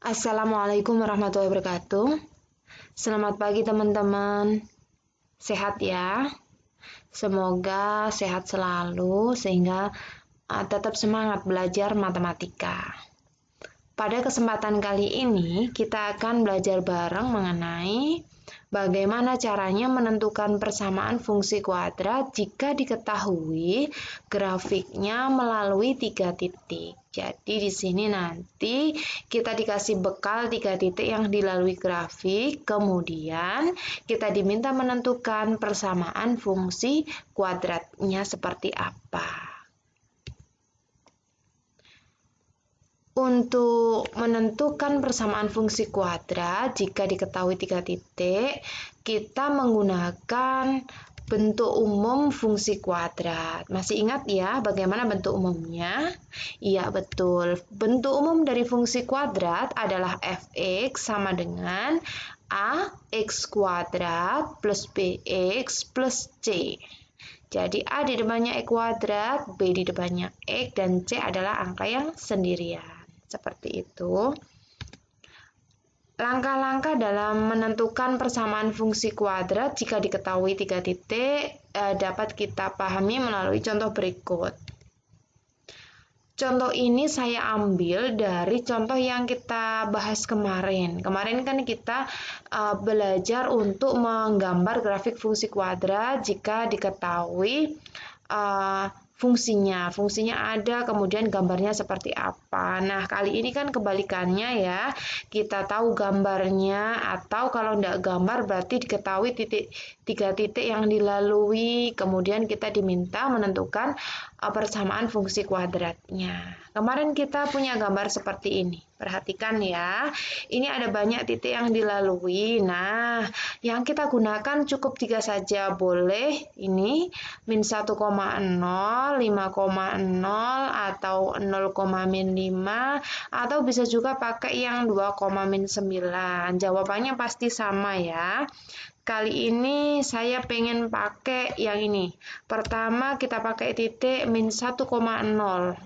Assalamualaikum warahmatullahi wabarakatuh. Selamat pagi teman-teman. Sehat ya. Semoga sehat selalu sehingga tetap semangat belajar matematika. Pada kesempatan kali ini kita akan belajar bareng mengenai bagaimana caranya menentukan persamaan fungsi kuadrat jika diketahui grafiknya melalui 3 titik. Jadi di sini nanti kita dikasih bekal 3 titik yang dilalui grafik, kemudian kita diminta menentukan persamaan fungsi kuadratnya seperti apa. Untuk menentukan persamaan fungsi kuadrat jika diketahui 3 titik, kita menggunakan bentuk umum fungsi kuadrat. Masih ingat ya bagaimana bentuk umumnya? Iya, betul. Bentuk umum dari fungsi kuadrat adalah fx sama dengan ax kuadrat plus bx plus c. Jadi A di depannya E kuadrat, B di depannya X, dan C adalah angka yang sendirian. Seperti itu. Langkah-langkah dalam menentukan persamaan fungsi kuadrat jika diketahui 3 titik dapat kita pahami melalui contoh berikut. Contoh ini saya ambil dari contoh yang kita bahas kemarin. Kemarin kan kita belajar untuk menggambar grafik fungsi kuadrat jika diketahui fungsinya ada, kemudian gambarnya seperti apa. Nah, kali ini kan kebalikannya ya. Kita tahu gambarnya, atau kalau tidak gambar berarti diketahui 3 titik yang dilalui, kemudian kita diminta menentukan persamaan fungsi kuadratnya. Kemarin kita punya gambar seperti ini. Perhatikan ya, ini ada banyak titik yang dilalui. Nah, yang kita gunakan cukup 3 saja. Boleh ini min 1,0, 5,0, atau 0,-5, atau bisa juga pakai yang 2,-9. Jawabannya pasti sama ya. Kali ini saya pengen pakai yang ini. Pertama kita pakai titik min 1,0,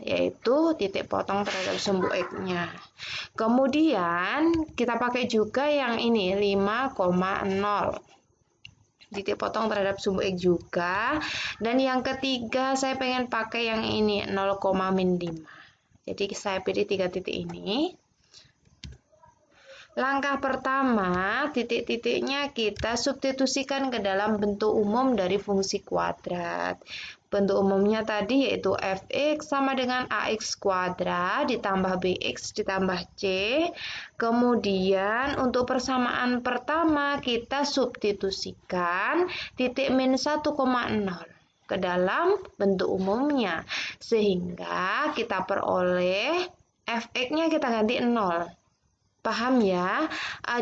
yaitu titik potong terhadap sumbu X-nya. Kemudian kita pakai juga yang ini 5,0. Titik potong terhadap sumbu X juga. Dan yang ketiga saya pengen pakai yang ini 0,-5. Jadi saya pilih 3 titik ini. Langkah pertama, titik-titiknya kita substitusikan ke dalam bentuk umum dari fungsi kuadrat. Bentuk umumnya tadi yaitu fx sama dengan ax kuadrat ditambah bx ditambah c. Kemudian untuk persamaan pertama kita substitusikan titik min 1,0 ke dalam bentuk umumnya. Sehingga kita peroleh fx-nya kita ganti 0. Paham ya?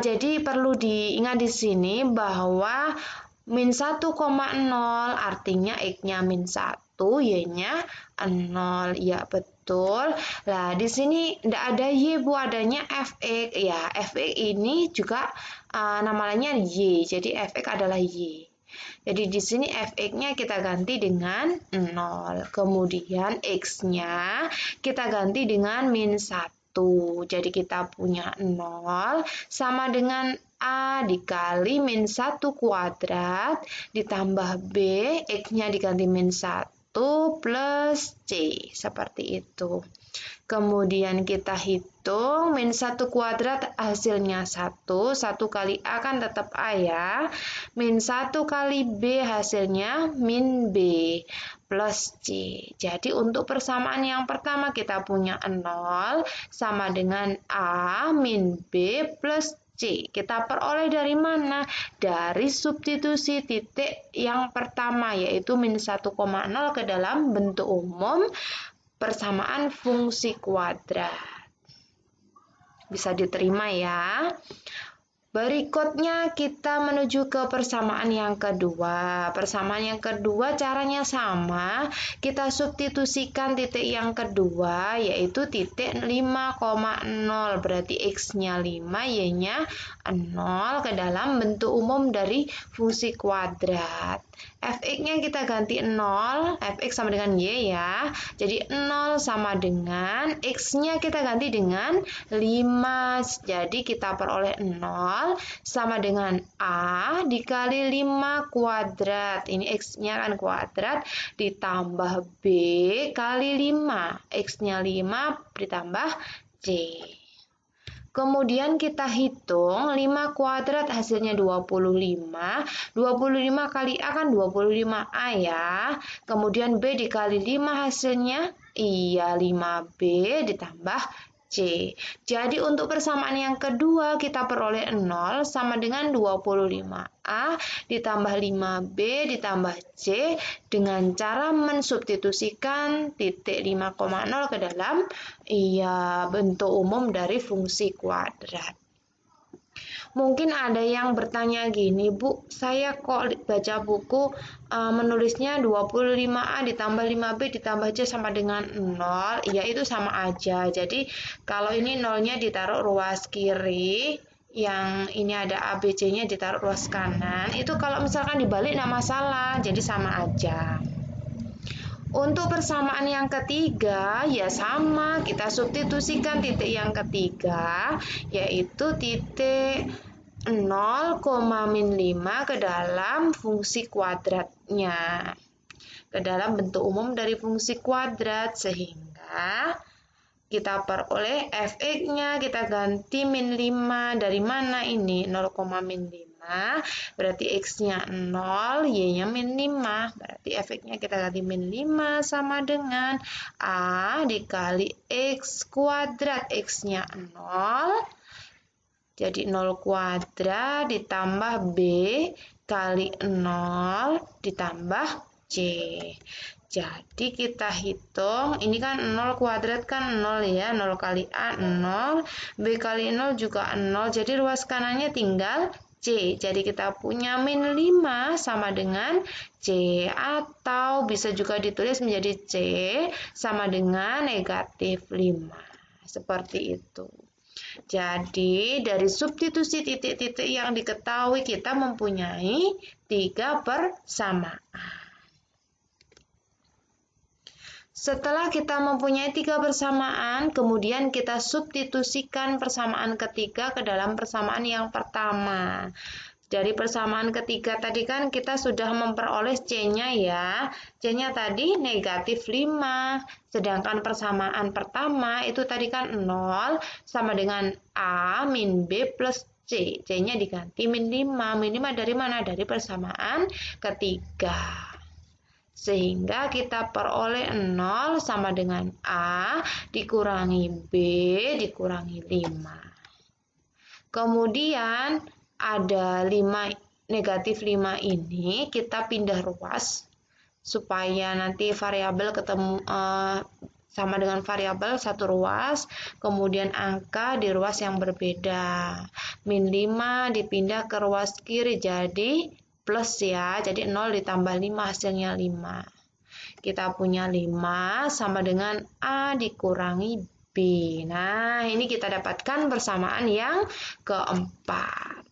Jadi perlu diingat di sini bahwa min 1,0 artinya X-nya min 1, Y-nya 0. Ya, betul. Nah, di sini tidak ada Y, Bu, adanya Fx. Ya, Fx ini juga namanya Y. Jadi Fx adalah Y. Jadi di sini Fx-nya kita ganti dengan 0. Kemudian X-nya kita ganti dengan min 1. Jadi kita punya 0 sama dengan A dikali min 1 kuadrat ditambah B, X-nya diganti min 1 plus C. Seperti itu. Kemudian kita hitung min 1 kuadrat hasilnya 1. 1 kali A kan tetap A ya. Min 1 kali B hasilnya min B plus C. Jadi untuk persamaan yang pertama kita punya 0 sama dengan A min B plus C. Kita peroleh dari mana? Dari substitusi titik yang pertama yaitu min 1,0 ke dalam bentuk umum persamaan fungsi kuadrat. Bisa diterima ya. Berikutnya kita menuju ke persamaan yang kedua. Persamaan yang kedua caranya sama. Kita substitusikan titik yang kedua yaitu titik 5,0. Berarti X-nya 5, Y-nya 0 ke dalam bentuk umum dari fungsi kuadrat. Fx-nya kita ganti 0, Fx sama dengan Y ya. Jadi 0 sama dengan X-nya kita ganti dengan 5. Jadi kita peroleh 0 sama dengan A dikali 5 kuadrat. Ini X-nya kan kuadrat ditambah B kali 5. X-nya 5 ditambah C. Kemudian kita hitung 5 kuadrat hasilnya 25. 25 kali A kan 25A ya. Kemudian B dikali 5 hasilnya iya 5B ditambah C. Jadi untuk persamaan yang kedua kita peroleh 0 sama dengan 25A ditambah 5B ditambah C dengan cara mensubstitusikan titik 5,0 ke dalam bentuk umum dari fungsi kuadrat. Mungkin ada yang bertanya gini, Bu, saya kok baca buku menulisnya 25A ditambah 5B ditambah C sama dengan 0. Ya, itu sama aja. Jadi, kalau ini 0-nya ditaruh ruas kiri, yang ini ada A, B, C-nya ditaruh ruas kanan. Itu kalau misalkan dibalik nggak masalah, jadi sama aja. Untuk persamaan yang ketiga, ya sama, kita substitusikan titik yang ketiga, yaitu titik 0,-5 ke dalam fungsi kuadratnya, ke dalam bentuk umum dari fungsi kuadrat, sehingga kita peroleh Fx-nya kita ganti min 5. Dari mana ini? 0,-5. Berarti X-nya 0, Y-nya min 5. Berarti Fx-nya kita ganti min 5 sama dengan A dikali X kuadrat. X-nya 0. Jadi 0 kuadrat ditambah B kali 0 ditambah C. Jadi kita hitung, ini kan 0 kuadrat kan 0 ya, 0 kali A 0, B kali 0 juga 0, jadi ruas kanannya tinggal C. Jadi kita punya min 5 sama dengan C, atau bisa juga ditulis menjadi C sama dengan negatif 5. Seperti itu. Jadi dari substitusi titik-titik yang diketahui kita mempunyai 3 persamaan. Setelah kita mempunyai 3 persamaan, kemudian kita substitusikan persamaan ketiga ke dalam persamaan yang pertama. Dari persamaan ketiga tadi kan kita sudah memperoleh C-nya ya. C-nya tadi negatif 5. Sedangkan persamaan pertama itu tadi kan 0 sama dengan A min B plus C. C-nya diganti min 5. Min 5 dari mana? Dari persamaan ketiga. Sehingga kita peroleh 0 sama dengan A dikurangi B dikurangi 5. Kemudian ada 5, negatif 5 ini kita pindah ruas supaya nanti variabel ketemu sama dengan variabel satu ruas, kemudian angka di ruas yang berbeda. Min 5 dipindah ke ruas kiri jadi plus ya, jadi 0 ditambah 5 hasilnya 5. Kita punya 5 sama dengan A dikurangi B. Nah, ini kita dapatkan persamaan yang keempat.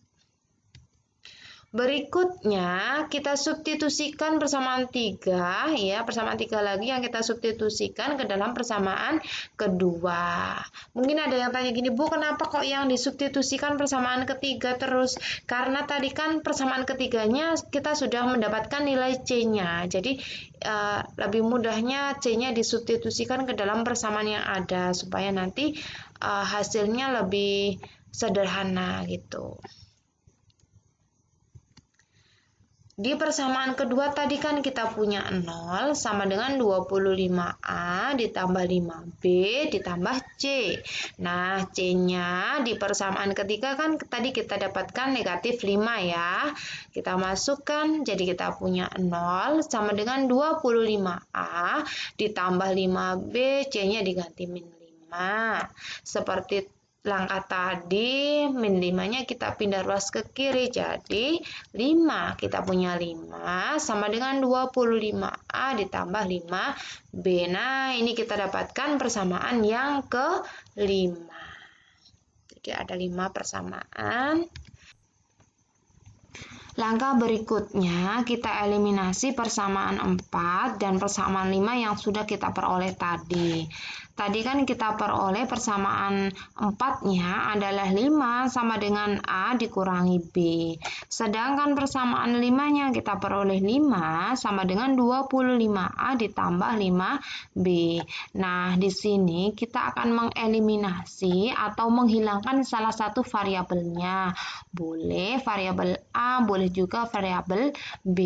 Berikutnya kita substitusikan persamaan 3 ya, persamaan 3 lagi yang kita substitusikan ke dalam persamaan kedua. Mungkin ada yang tanya gini, Bu, kenapa kok yang disubstitusikan persamaan ketiga terus? Karena tadi kan persamaan ketiganya kita sudah mendapatkan nilai C-nya. Jadi lebih mudahnya C-nya disubstitusikan ke dalam persamaan yang ada supaya nanti hasilnya lebih sederhana gitu. Di persamaan kedua tadi kan kita punya 0 sama dengan 25A ditambah 5B ditambah C. Nah, C-nya di persamaan ketiga kan tadi kita dapatkan negatif 5 ya. Kita masukkan, jadi kita punya 0 sama dengan 25A ditambah 5B, C-nya diganti min 5. Seperti langkah tadi min 5-nya kita pindah ruas ke kiri, jadi 5. Kita punya 5 sama dengan 25A ditambah 5B. Nah, ini kita dapatkan persamaan yang ke-5. Jadi ada 5 persamaan. Langkah berikutnya, kita eliminasi persamaan 4 dan persamaan 5 yang sudah kita peroleh tadi. Tadi kan kita peroleh persamaan 4-nya adalah 5 sama dengan A dikurangi B. Sedangkan persamaan 5-nya kita peroleh 5 sama dengan 25A ditambah 5B. Nah, di sini kita akan mengeliminasi atau menghilangkan salah satu variabelnya. Boleh variabel A, boleh juga variabel B.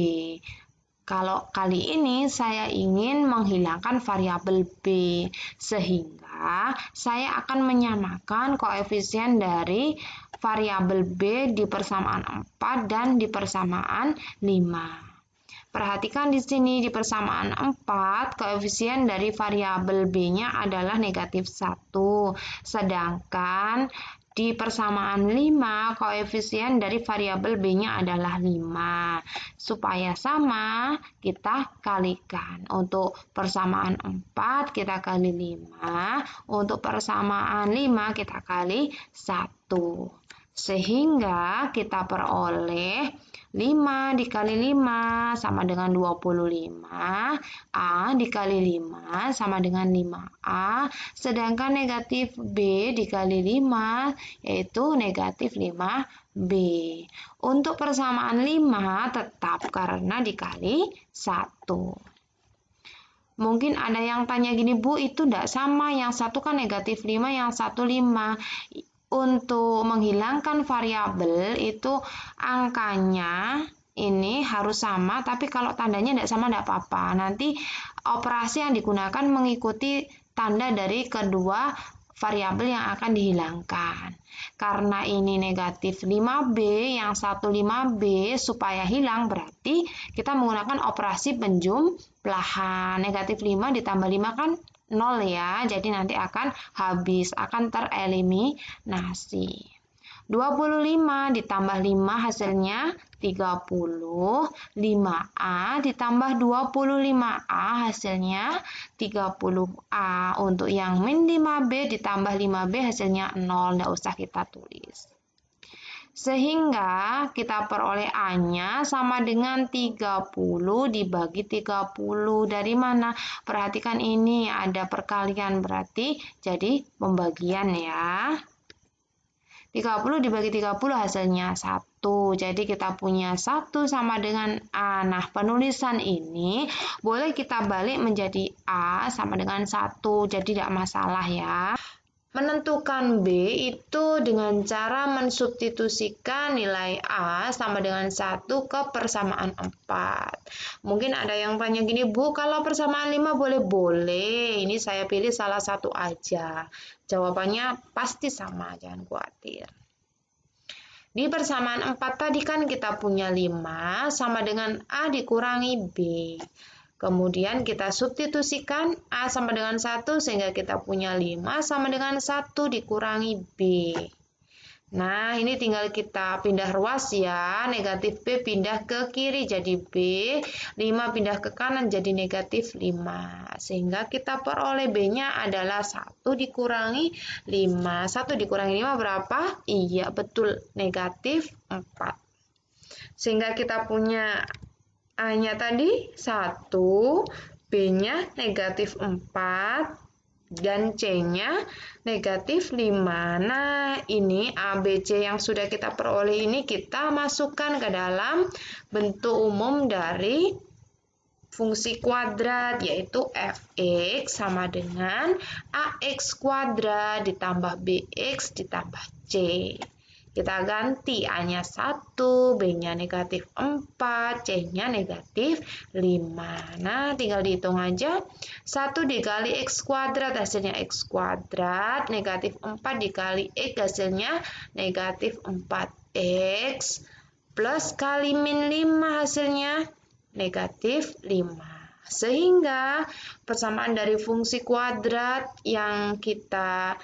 Kalau kali ini saya ingin menghilangkan variabel B, sehingga saya akan menyamakan koefisien dari variabel B di persamaan 4 dan di persamaan 5. Perhatikan di sini di persamaan 4, koefisien dari variabel B-nya adalah negatif 1, sedangkan di persamaan 5, koefisien dari variabel B-nya adalah 5. Supaya sama, kita kalikan. Untuk persamaan 4, kita kali 5. Untuk persamaan 5, kita kali 1. Sehingga kita peroleh 5 dikali 5 sama dengan 25. A dikali 5 sama dengan 5A. Sedangkan negatif B dikali 5 yaitu negatif 5B. Untuk persamaan 5 tetap karena dikali 1. Mungkin ada yang tanya gini, Bu, itu tidak sama. Yang satu kan negatif 5, yang satu 5. Untuk menghilangkan variabel itu angkanya ini harus sama, tapi kalau tandanya tidak sama tidak apa-apa. Nanti operasi yang digunakan mengikuti tanda dari kedua variabel yang akan dihilangkan. Karena ini negatif 5B, yang satu 5B, supaya hilang berarti kita menggunakan operasi penjumlahan. Negatif 5 ditambah 5 kan 0 ya, jadi nanti akan habis, akan tereliminasi. 25 ditambah 5 hasilnya 30, 5A ditambah 25A hasilnya 30A. Untuk yang min 5B ditambah 5B hasilnya 0, tidak usah kita tulis. Sehingga kita peroleh A-nya sama dengan 30 dibagi 30. Dari mana? Perhatikan ini ada perkalian, berarti jadi pembagian ya. 30 dibagi 30 hasilnya 1. Jadi kita punya 1 sama dengan A. Nah, penulisan ini boleh kita balik menjadi A sama dengan 1. Jadi tidak masalah ya. Menentukan B itu dengan cara mensubstitusikan nilai A sama dengan 1 ke persamaan 4. Mungkin ada yang tanya gini, Bu, kalau persamaan 5 boleh-boleh. Ini saya pilih salah satu aja. Jawabannya pasti sama, jangan khawatir. Di persamaan 4 tadi kan kita punya 5 sama dengan A dikurangi B. Kemudian kita substitusikan A sama dengan 1 sehingga kita punya 5 sama dengan 1 dikurangi B. Nah, ini tinggal kita pindah ruas ya. Negatif B pindah ke kiri jadi B. 5 pindah ke kanan jadi negatif 5. Sehingga kita peroleh B-nya adalah 1 dikurangi 5. 1 dikurangi 5 berapa? Iya, betul. Negatif 4. Sehingga kita punya A-nya tadi 1, B-nya negatif 4, dan C-nya negatif 5. Nah, ini A, B, C yang sudah kita peroleh ini kita masukkan ke dalam bentuk umum dari fungsi kuadrat, yaitu fx sama dengan ax kuadrat ditambah bx ditambah c. Kita ganti A-nya 1, B-nya negatif 4, C-nya negatif 5. Nah, tinggal dihitung aja. 1 dikali X kuadrat hasilnya X kuadrat. Negatif 4 dikali X hasilnya negatif 4X. Plus kali min 5 hasilnya negatif 5. Sehingga persamaan dari fungsi kuadrat yang kita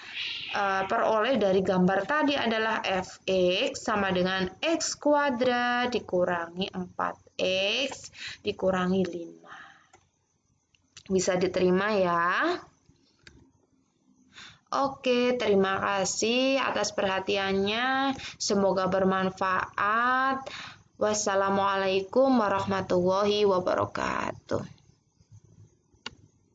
peroleh dari gambar tadi adalah fx sama dengan x kuadrat dikurangi 4x dikurangi 5. Bisa diterima ya? Oke, terima kasih atas perhatiannya. Semoga bermanfaat. Wassalamualaikum warahmatullahi wabarakatuh.